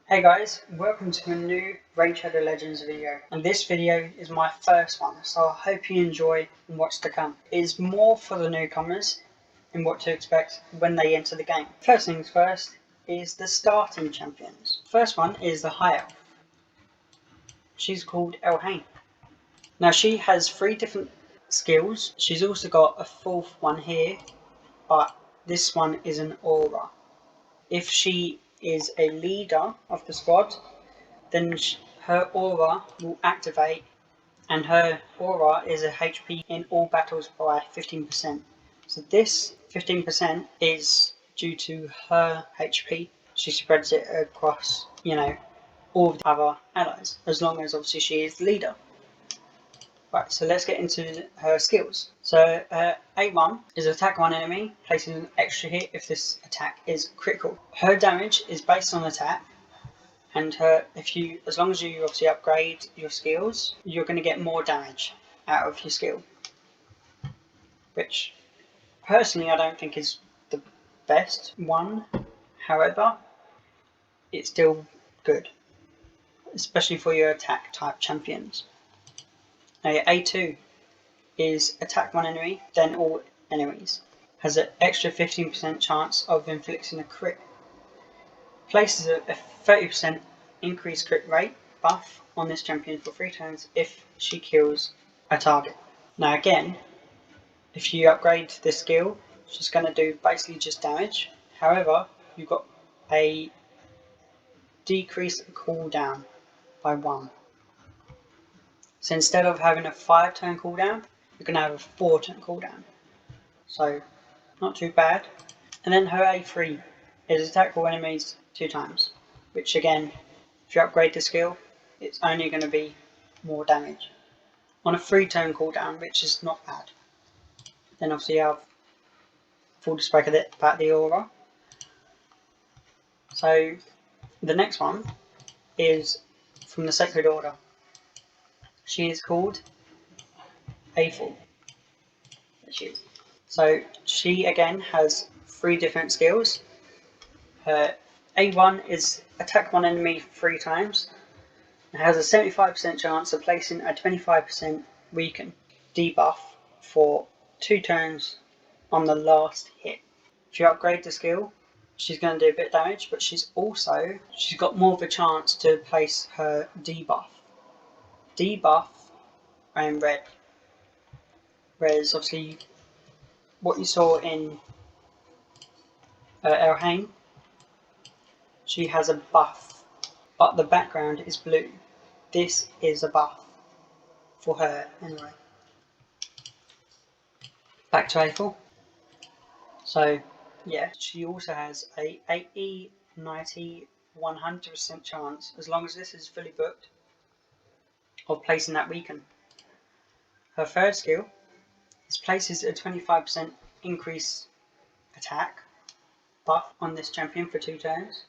Hey guys, welcome to a new Raid Shadow Legends video, and this video is my first one, so I hope you enjoy and what's to come. It is more for the newcomers and what to expect when they enter the game. First things first is the starting champions. First one is the High Elf. She's called Elves. Now she has 3 different skills. She's also got a 4th one here, but this one is an aura. If she is a leader of the squad, then her aura will activate, and her aura is a HP in all battles by 15%. So this 15% is due to her HP. She spreads it across, all of the other allies, as long as obviously she is the leader. Right, so let's get into her skills. So A1 is attack one enemy, placing an extra hit if this attack is critical. Her damage is based on attack, and as long as you obviously upgrade your skills, you're going to get more damage out of your skill, which personally I don't think is the best one. However, it's still good, especially for your attack type champions. Now your A2 is attack one enemy, then all enemies. Has an extra 15% chance of inflicting a crit. Places a 30% increased crit rate buff on this champion for 3 turns if she kills a target. Now again, if you upgrade this skill, she's going to do basically just damage. However, you've got a decreased cooldown by 1. So instead of having a 5-turn cooldown, you're going to have a 4-turn cooldown. So not too bad. And then her A3 is attack all enemies 2 times, which again, if you upgrade the skill, it's only going to be more damage on a 3-turn cooldown, which is not bad. Then obviously you have full display about the aura. So the next one is from the Sacred Order. She is called Aethel. So she again has 3 different skills. Her A1 is attack one enemy 3 times. It has a 75% chance of placing a 25% weaken debuff for 2 turns on the last hit. If you upgrade the skill, she's going to do a bit of damage, but she's got more of a chance to place her debuff. Debuff in red. Whereas obviously what you saw in Elves, she has a buff, but the background is blue. This is a buff for her anyway. Back to Aethel. So yeah, she also has a 80, 90, 100% chance, as long as this is fully booked, of placing that weaken. Her third skill is places a 25% increase attack buff on this champion for 2 turns,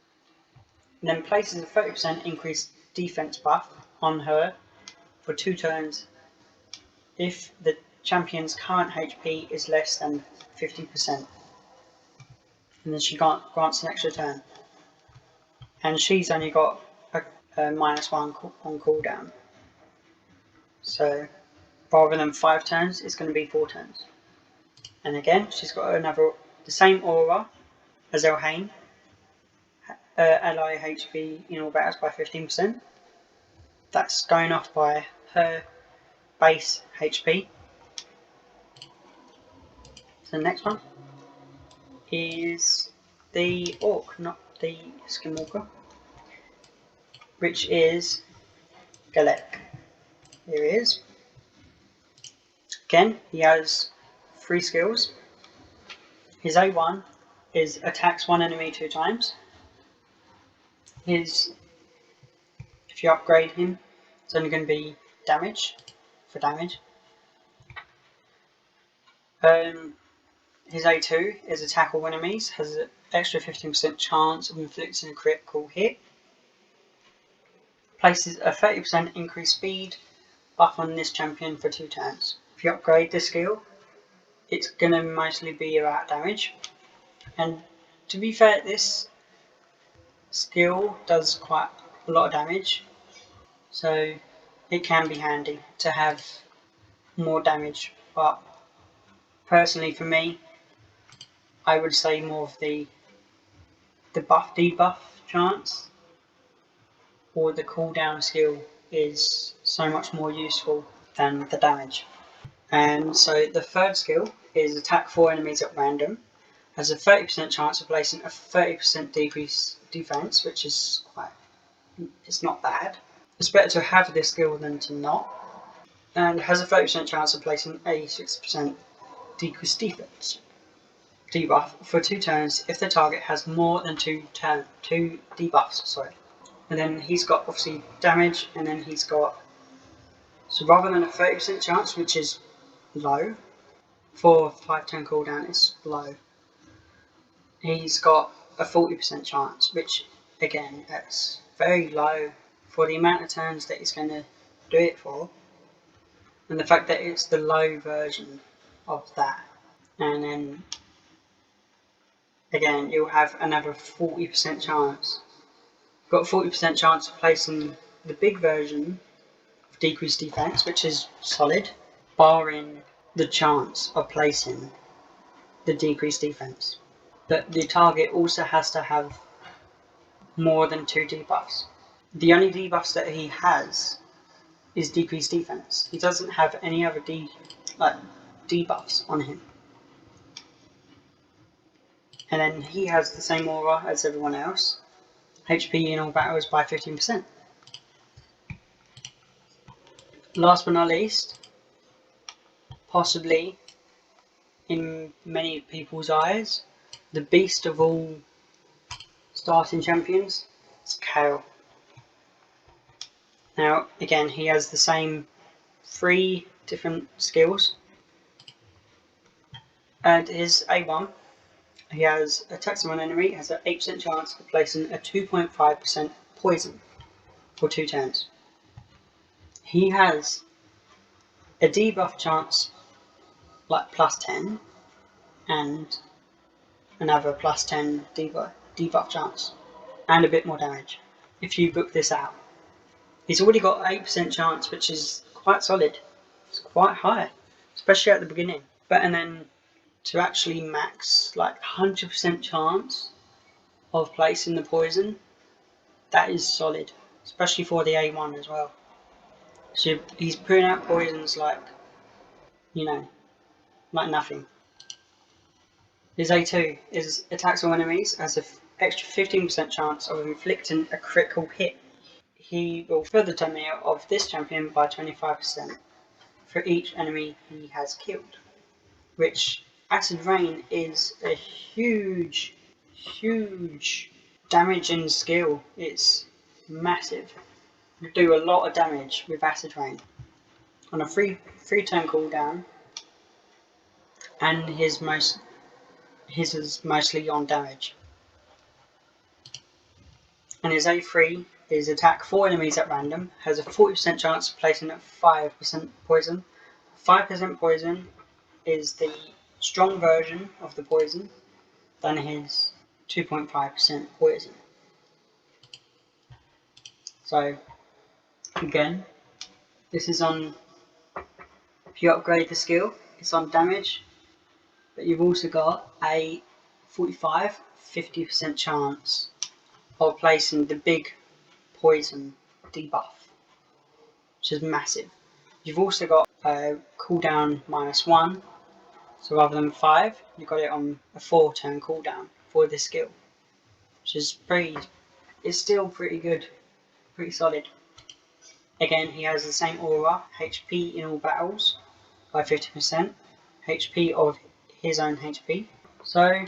and then places a 30% increased defense buff on her for 2 turns if the champion's current HP is less than 50%, and then she grants an extra turn. And she's only got a -1 on cooldown, so rather than 5 turns, it's going to be 4 turns. And again, she's got the same aura as Elves, ally HP in all battles by 15%. That's going off by her base HP. So the next one is the Orc, not the Skinwalker, which is Galek. Here he is. Again, he has 3 skills. His A1 is attacks one enemy 2 times. If you upgrade him, it's only going to be damage. His A2 is attack all enemies, has an extra 15% chance of inflicting a critical hit. Places a 30% increased speed buff on this champion for 2 turns. If you upgrade this skill, it's going to mostly be about damage. And to be fair, this skill does quite a lot of damage, so it can be handy to have more damage, but personally for me, I would say more of the buff debuff chance or the cooldown skill is so much more useful than the damage. And so the third skill is attack 4 enemies at random. Has a 30% chance of placing a 30% decrease defense, which is it's not bad. It's better to have this skill than to not. And has a 30% chance of placing a 6% decrease defense debuff for 2 turns if the target has more than 2 debuffs. And then he's got obviously damage, and then he's got, so rather than a 30% chance, which is low, for 5-turn cooldown is low, he's got a 40% chance, which again, that's very low for the amount of turns that he's going to do it for, and the fact that it's the low version of that. And then again, you'll have another 40% chance. You've got a 40% chance of placing the big version of decreased defense, which is solid, barring the chance of placing the decreased defense. But the target also has to have more than 2 debuffs. The only debuffs that he has is decreased defense. He doesn't have any other debuffs on him. And then he has the same aura as everyone else. HP in all battles by 15%. Last but not least, possibly in many people's eyes, the beast of all starting champions is Kale. Now again, he has the same 3 different skills, and his A1, he has attacks on an enemy, has an 8% chance of placing a 2.5% poison for 2 turns. He has a debuff chance like plus 10 and another plus 10 debuff chance and a bit more damage if you book this out. He's already got 8% chance, which is quite solid. It's quite high, especially at the beginning. And then to actually max like 100% chance of placing the poison, that is solid, especially for the A1 as well. So he's putting out poisons like, like nothing. His A2 is attacks all enemies, has an extra 15% chance of inflicting a critical hit. He will fill the tummy of this champion by 25% for each enemy he has killed, which Acid Rain is a huge damaging skill. It's massive. You do a lot of damage with Acid Rain on a 3-turn cooldown, and his is mostly on damage. And his A3 is attack 4 enemies at random, has a 40% chance of placing a 5% poison. 5% poison is the strong version of the poison than his 2.5% poison. So again, this is on, if you upgrade the skill, it's on damage, but you've also got a 50% chance of placing the big poison debuff, which is massive. You've also got a cooldown -1, so rather than 5, you've got it on a 4-turn cooldown for this skill, which is it's still pretty good, pretty solid. Again, he has the same aura, HP in all battles by 50%, HP of his own HP. So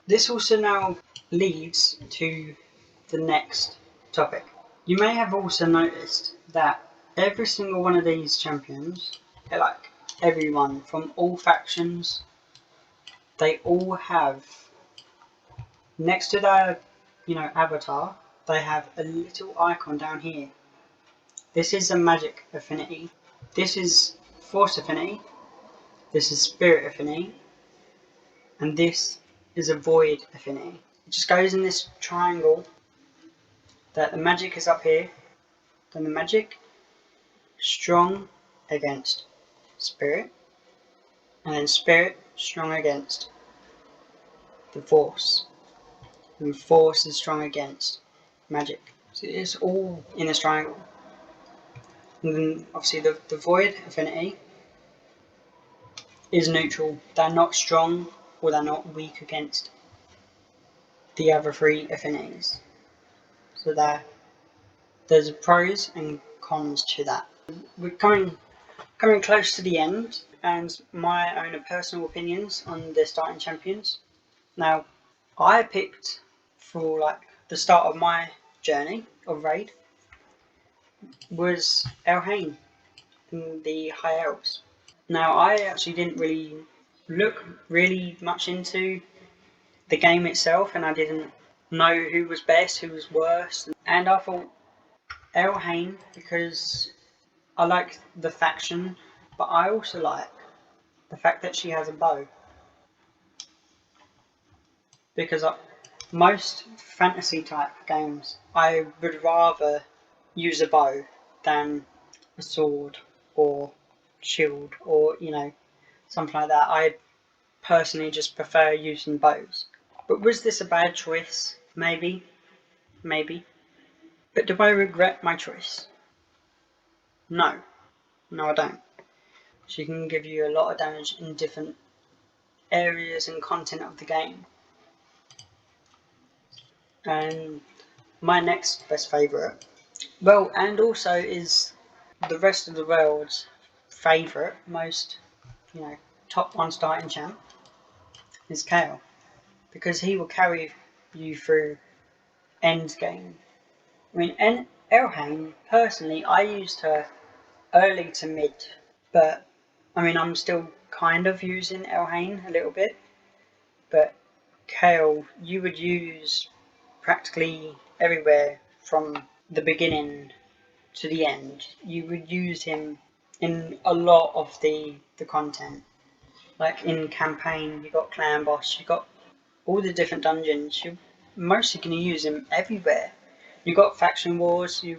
this also now leads to the next topic. You may have also noticed that every single one of these champions, like everyone from all factions, they all have, next to their avatar, they have a little icon down here. This is a magic affinity, this is force affinity, this is spirit affinity, and this is a void affinity. It just goes in this triangle that the magic is up here, then the magic, strong against spirit, and then spirit, strong against the force, and force is strong against magic. So it's all in this triangle. And then obviously the void affinity is neutral. They're not strong or they're not weak against the other three affinities. So there's pros and cons to that. We're coming close to the end, and my own personal opinions on the starting champions. Now, I picked for like the start of my journey of raid was Elhain in the High Elves. Now, I actually didn't really look really much into the game itself, and I didn't know who was best, who was worst, and I thought Elhain because I like the faction, but I also like the fact that she has a bow. Because most fantasy type games, I would rather use a bow than a sword or shield or, something like that. I personally just prefer using bows. But was this a bad choice? Maybe. Maybe. But do I regret my choice? No. No, I don't. She can give you a lot of damage in different areas and content of the game. And my next best favourite, well, and also is the rest of the world's favourite, most, top one starting champ, is Kale. Because he will carry you through end game. I mean, Elhain, personally, I used her early to mid, but, I'm still kind of using Elhain a little bit, but Kale, you would use practically everywhere from the beginning to the end. You would use him in a lot of the content. Like in campaign, you got clan boss, you got all the different dungeons. You're mostly going to use him everywhere. You got faction wars, you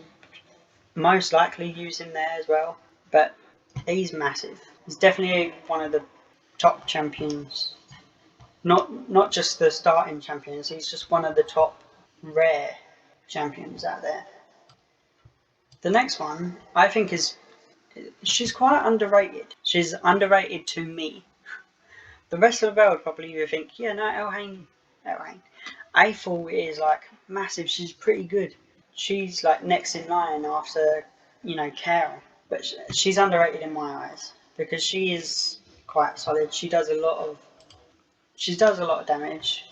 most likely use him there as well. But he's massive. He's definitely one of the top champions. Not just the starting champions, he's just one of the top rare champions out there. The next one, I think she's quite underrated. She's underrated to me. The rest of the world probably would think, yeah, no, Elhain. Aethel is like massive, she's pretty good. She's like next in line after, Carol. But she's underrated in my eyes because she is quite solid. She does a lot of damage.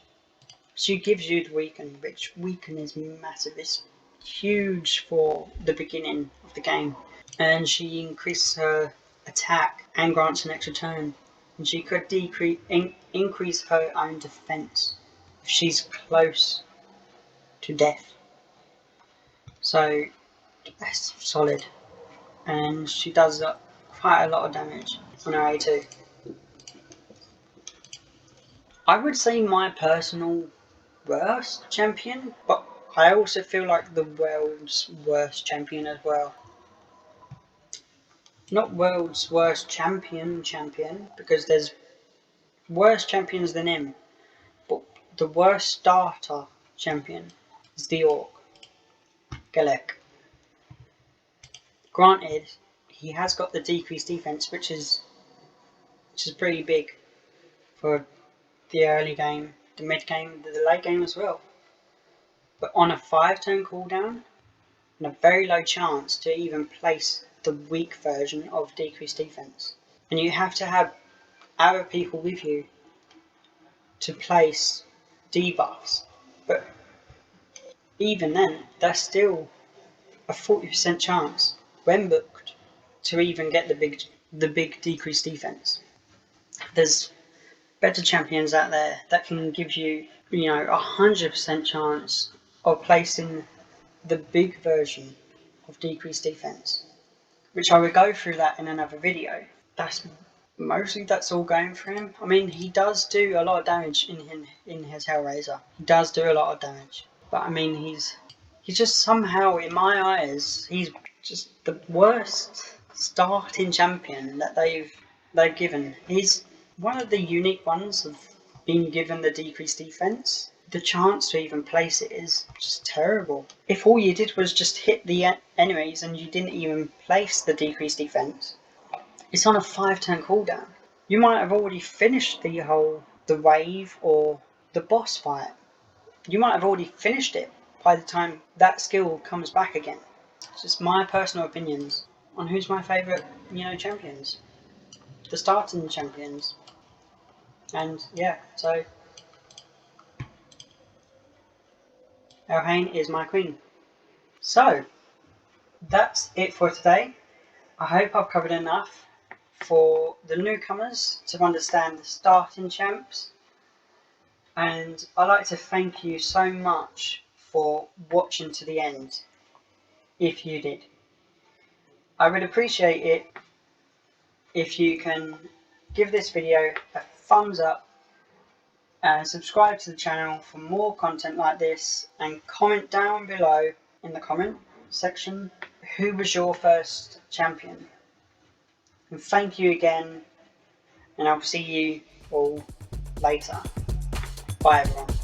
She gives you the weaken, which weaken is massive. It's huge for the beginning of the game. And she increases her attack and grants an extra turn. And she could increase her own defense if she's close to death. So that's solid. And she does quite a lot of damage on her A2. I would say my personal worst champion, but I also feel like the world's worst champion as well. Not world's worst champion, because there's worse champions than him, but the worst starter champion is the Orc, Galek. Granted, he has got the decreased defense, which is pretty big for the early game, the mid game, the late game as well. But on a 5-turn cooldown, and a very low chance to even place the weak version of decreased defense. And you have to have other people with you to place debuffs. But even then, that's still a 40% chance when booked to even get the big decreased defense. There's better champions out there that can give you, 100% chance of placing the big version of decreased defense, which I will go through that in another video. That's all going for him. He does do a lot of damage in his Hellraiser. He does do a lot of damage, but He's just somehow, in my eyes, he's just the worst starting champion that they've given. He's one of the unique ones of being given the decreased defense. The chance to even place it is just terrible. If all you did was just hit the enemies and you didn't even place the decreased defense, it's on a 5-turn cooldown. You might have already finished the wave or the boss fight. You might have already finished it by the time that skill comes back again. It's just my personal opinions on who's my favourite, champions. The starting champions. And yeah, so Elhain is my queen. So, that's it for today. I hope I've covered enough for the newcomers to understand the starting champs. And I'd like to thank you so much for watching to the end, if you did. I would appreciate it if you can give this video a thumbs up and subscribe to the channel for more content like this, and comment down below in the comment section who was your first champion. And thank you again, and I'll see you all later. Bye everyone.